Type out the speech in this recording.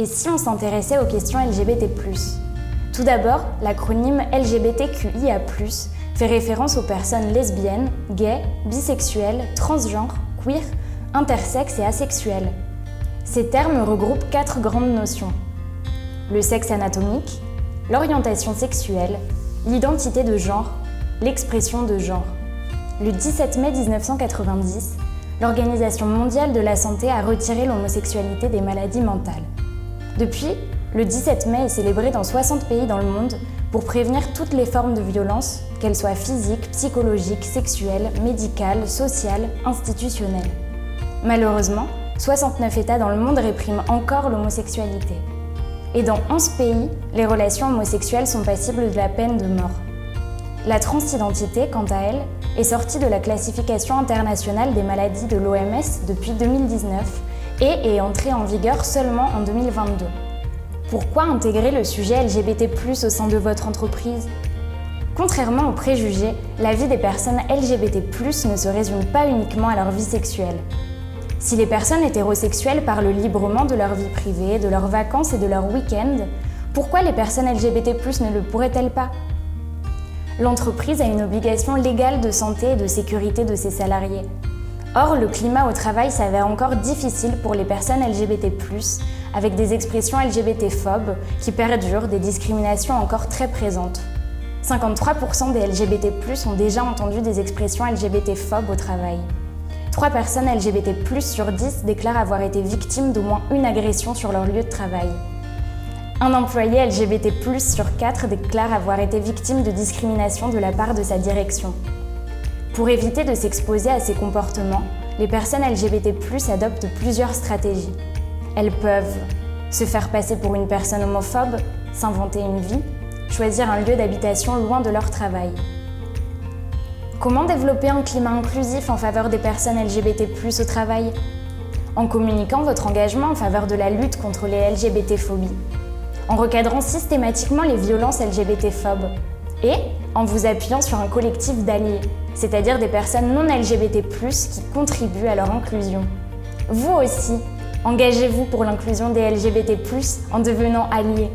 Et si on s'intéressait aux questions LGBT+. Tout d'abord, l'acronyme LGBTQIA+, fait référence aux personnes lesbiennes, gays, bisexuelles, transgenres, queer, intersexes et asexuelles. Ces termes regroupent 4 grandes notions. Le sexe anatomique, l'orientation sexuelle, l'identité de genre, l'expression de genre. Le 17 mai 1990, l'Organisation mondiale de la santé a retiré l'homosexualité des maladies mentales. Depuis, le 17 mai est célébré dans 60 pays dans le monde pour prévenir toutes les formes de violence, qu'elles soient physiques, psychologiques, sexuelles, médicales, sociales, institutionnelles. Malheureusement, 69 États dans le monde répriment encore l'homosexualité. Et dans 11 pays, les relations homosexuelles sont passibles de la peine de mort. La transidentité, quant à elle, est sortie de la classification internationale des maladies de l'OMS depuis 2019 et est entrée en vigueur seulement en 2022. Pourquoi intégrer le sujet LGBT+ au sein de votre entreprise ? Contrairement aux préjugés, la vie des personnes LGBT+ ne se résume pas uniquement à leur vie sexuelle. Si les personnes hétérosexuelles parlent librement de leur vie privée, de leurs vacances et de leurs week-ends, pourquoi les personnes LGBT+ ne le pourraient-elles pas ? L'entreprise a une obligation légale de santé et de sécurité de ses salariés. Or, le climat au travail s'avère encore difficile pour les personnes LGBT+, avec des expressions LGBT-phobes qui perdurent, des discriminations encore très présentes. 53% des LGBT+ ont déjà entendu des expressions LGBT-phobes au travail. 3 personnes LGBT+ sur 10 déclarent avoir été victimes d'au moins une agression sur leur lieu de travail. Un employé LGBT+ sur 4 déclare avoir été victime de discrimination de la part de sa direction. Pour éviter de s'exposer à ces comportements, les personnes LGBT+ adoptent plusieurs stratégies. Elles peuvent se faire passer pour une personne homophobe, s'inventer une vie, choisir un lieu d'habitation loin de leur travail. Comment développer un climat inclusif en faveur des personnes LGBT+ au travail ? En communiquant votre engagement en faveur de la lutte contre les LGBT-phobies, en recadrant systématiquement les violences LGBT-phobes et en vous appuyant sur un collectif d'alliés, c'est-à-dire des personnes non LGBT+, qui contribuent à leur inclusion. Vous aussi, engagez-vous pour l'inclusion des LGBT+, en devenant alliés.